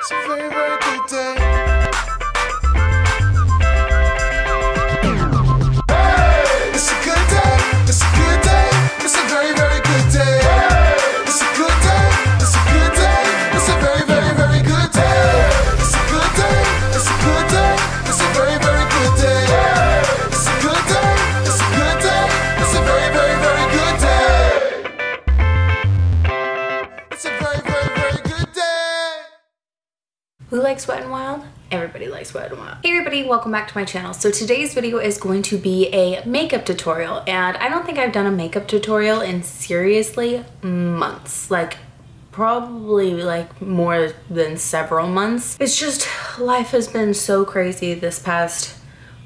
It's a very, very good day. Hey! It's a good day. It's a good day. It's a very, very good day. Hey! It's a good day. It's a good day. It's a very, very, very good day. It's a good day. It's a good day. It's a very, very good day. Hey! It's a good day. It's a good day. It's a very, very, very good day. It's a very, very, very good day. Who likes Wet n Wild? Everybody likes Wet n Wild. Hey everybody, welcome back to my channel. So today's video is going to be a makeup tutorial, and I don't think I've done a makeup tutorial in seriously months. Like probably like more than several months. It's just life has been so crazy this past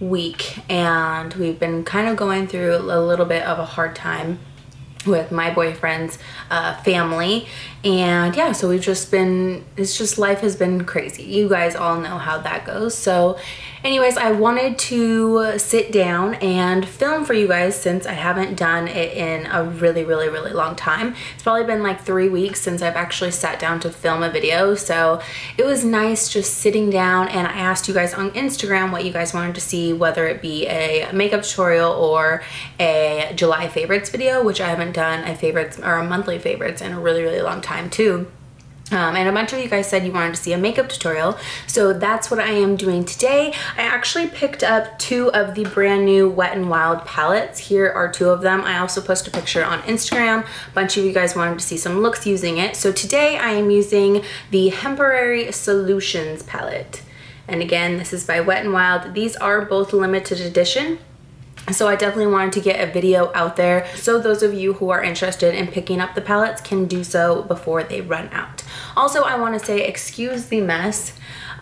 week, and we've been kind of going through a little bit of a hard time with my boyfriend's family, and yeah, so we've just been, it's just, life has been crazy. You guys all know how that goes. So anyways, I wanted to sit down and film for you guys since I haven't done it in a really long time. It's probably been like 3 weeks since I've actually sat down to film a video, so it was nice just sitting down. And I asked you guys on Instagram what you guys wanted to see, whether it be a makeup tutorial or a July favorites video, which I haven't done a favorites or a monthly favorites in a really long time too. And a bunch of you guys said you wanted to see a makeup tutorial, so that's what I am doing today. I actually picked up 2 of the brand new Wet n Wild palettes. Here are 2 of them. I also posted a picture on Instagram. A bunch of you guys wanted to see some looks using it. So today I am using the Hemporary Solutions palette. And again, this is by Wet n Wild. These are both limited edition, so I definitely wanted to get a video out there so those of you who are interested in picking up the palettes can do so before they run out. Also, I want to say excuse the mess.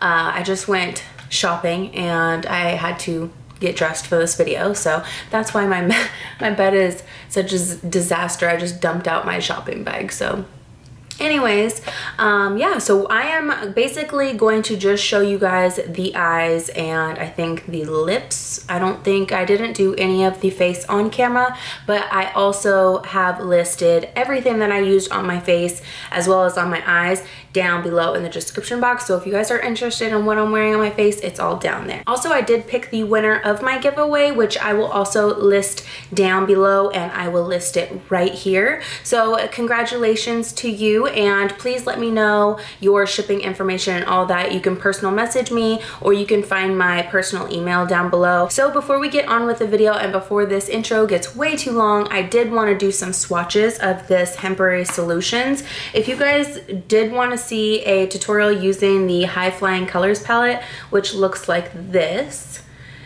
I just went shopping and I had to get dressed for this video, so that's why my bed is such a disaster. I just dumped out my shopping bag. So anyways, yeah, so I am basically going to just show you guys the eyes and I think the lips. I didn't do any of the face on camera, but I also have listed everything that I used on my face as well as on my eyes down below in the description box. So if you guys are interested in what I'm wearing on my face, it's all down there. Also, I did pick the winner of my giveaway, which I will also list down below, and I will list it right here. So congratulations to you, and please let me know your shipping information and all that. You can personal message me or you can find my personal email down below. So before we get on with the video and before this intro gets way too long, I did want to do some swatches of this Hemporary Solutions. If you guys did want to see a tutorial using the High Flying Colors palette, which looks like this,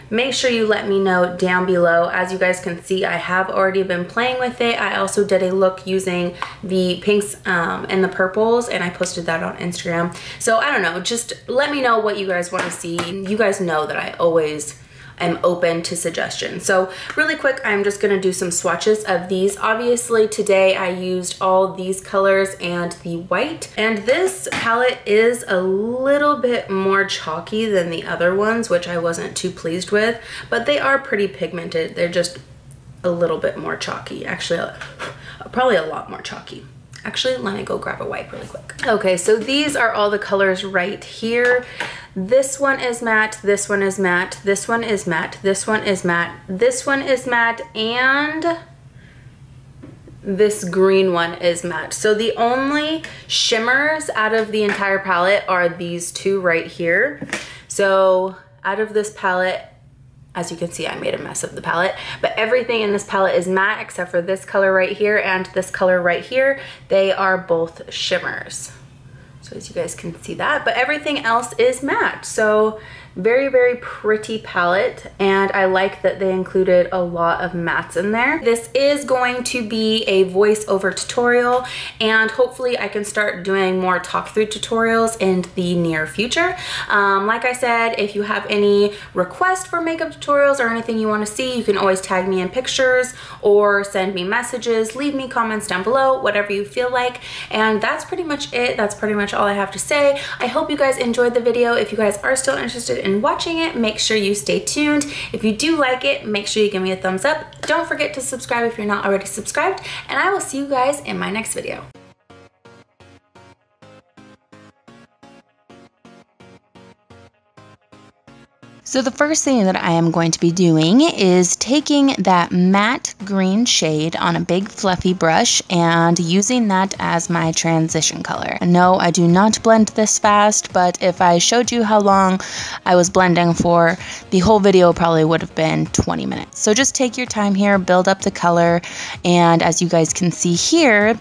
make sure you let me know down below. As you guys can see, I have already been playing with it. I also did a look using the pinks and the purples, and I posted that on Instagram. So I don't know, just let me know what you guys want to see. You guys know that I always am open to suggestions. So really quick, I'm just gonna do some swatches of these. Obviously today I used all these colors and the white, and this palette is a little bit more chalky than the other ones, which I wasn't too pleased with, but they are pretty pigmented. They're just a little bit more chalky. Actually, probably a lot more chalky. Actually, let me go grab a wipe really quick. Okay, so these are all the colors right here. This one is matte, this one is matte, this one is matte, this one is matte, this one is matte, and this green one is matte. So the only shimmers out of the entire palette are these 2 right here. So out of this palette, as you can see, I made a mess of the palette, but everything in this palette is matte except for this color right here and this color right here. They are both shimmers. So as you guys can see that, but everything else is matte. So very pretty palette, and I like that they included a lot of mattes in there. This is going to be a voiceover tutorial, and hopefully I can start doing more talk through tutorials in the near future. Like I said, if you have any requests for makeup tutorials or anything you want to see, you can always tag me in pictures or send me messages, leave me comments down below, whatever you feel like. And that's pretty much it. That's pretty much all I have to say. I hope you guys enjoyed the video. If you guys are still interested in watching it, make sure you stay tuned. If you do like it, make sure you give me a thumbs up. Don't forget to subscribe if you're not already subscribed, and I will see you guys in my next video. So the first thing that I am going to be doing is taking that matte green shade on a big fluffy brush and using that as my transition color. No, I do not blend this fast, but if I showed you how long I was blending for, the whole video probably would have been 20 minutes. So just take your time here, build up the color, and as you guys can see here,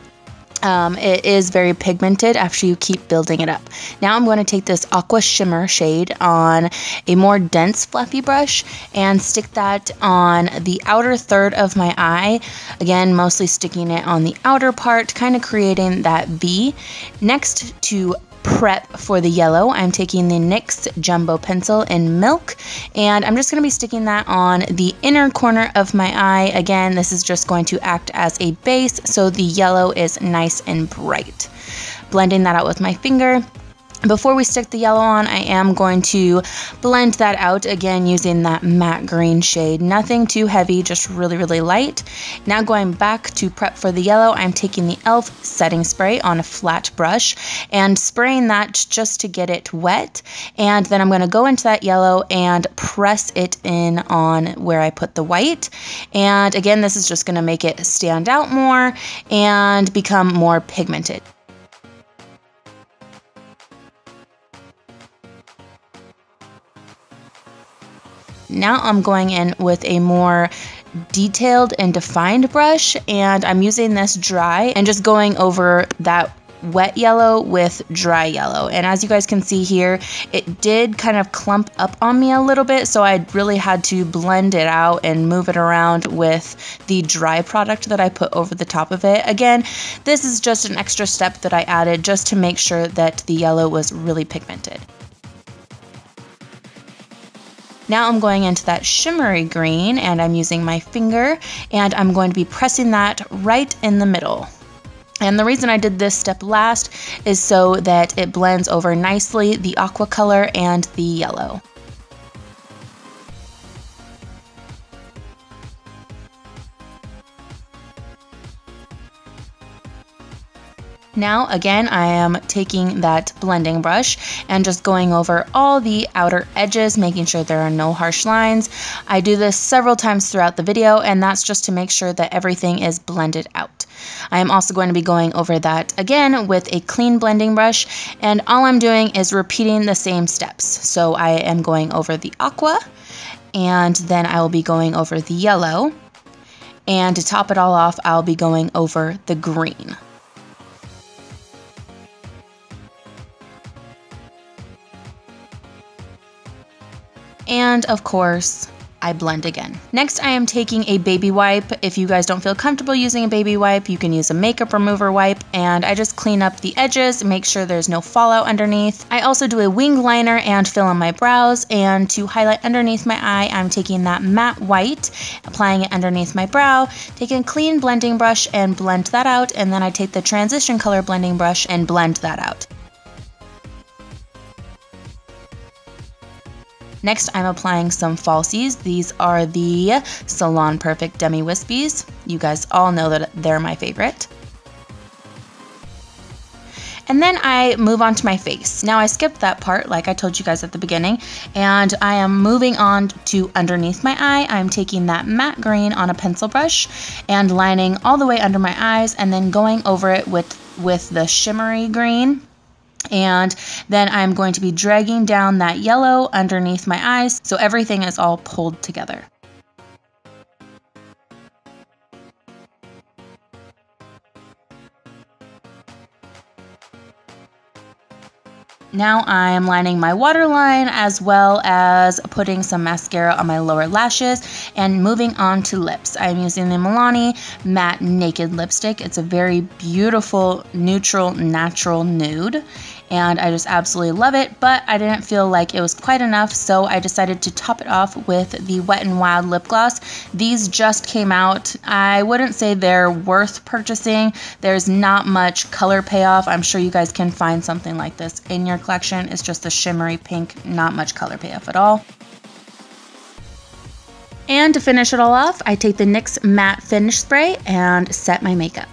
it is very pigmented after you keep building it up. Now I'm going to take this aqua shimmer shade on a more dense fluffy brush and stick that on the outer third of my eye. Again, mostly sticking it on the outer part, kind of creating that V. Next, to prep for the yellow, I'm taking the NYX Jumbo Pencil in Milk, and I'm just going to be sticking that on the inner corner of my eye. Again, this is just going to act as a base so the yellow is nice and bright. Blending that out with my finger. Before we stick the yellow on, I am going to blend that out again using that matte green shade. Nothing too heavy, just really, really light. Now going back to prep for the yellow, I'm taking the e.l.f. setting spray on a flat brush and spraying that just to get it wet. And then I'm going to go into that yellow and press it in on where I put the white. And again, this is just going to make it stand out more and become more pigmented. Now I'm going in with a more detailed and defined brush, and I'm using this dry and just going over that wet yellow with dry yellow. And as you guys can see here, it did kind of clump up on me a little bit, so I really had to blend it out and move it around with the dry product that I put over the top of it. Again, this is just an extra step that I added just to make sure that the yellow was really pigmented. Now I'm going into that shimmery green, and I'm using my finger, and I'm going to be pressing that right in the middle. And the reason I did this step last is so that it blends over nicely the aqua color and the yellow. Now again, I am taking that blending brush and just going over all the outer edges, making sure there are no harsh lines. I do this several times throughout the video, and that's just to make sure that everything is blended out. I am also going to be going over that again with a clean blending brush, and all I'm doing is repeating the same steps. So I am going over the aqua, and then I will be going over the yellow, and to top it all off, I'll be going over the green. And of course, I blend again. Next, I am taking a baby wipe. If you guys don't feel comfortable using a baby wipe, you can use a makeup remover wipe, and I just clean up the edges, make sure there's no fallout underneath. I also do a wing liner and fill in my brows, and to highlight underneath my eye, I'm taking that matte white, applying it underneath my brow, taking a clean blending brush and blend that out, and then I take the transition color blending brush and blend that out. Next, I'm applying some falsies. These are the Salon Perfect Demi Wispies. You guys all know that they're my favorite. And then I move on to my face. Now I skipped that part like I told you guys at the beginning, and I am moving on to underneath my eye. I'm taking that matte green on a pencil brush and lining all the way under my eyes, and then going over it with the shimmery green. And then I'm going to be dragging down that yellow underneath my eyes so everything is all pulled together. Now I'm lining my waterline as well as putting some mascara on my lower lashes and moving on to lips. I'm using the Milani Matte Naked Lipstick. It's a very beautiful, neutral, natural nude, and I just absolutely love it, but I didn't feel like it was quite enough, so I decided to top it off with the Wet n Wild lip gloss. These just came out. I wouldn't say they're worth purchasing. There's not much color payoff. I'm sure you guys can find something like this in your collection. It's just a shimmery pink, not much color payoff at all. And to finish it all off, I take the NYX Matte Finish Spray and set my makeup.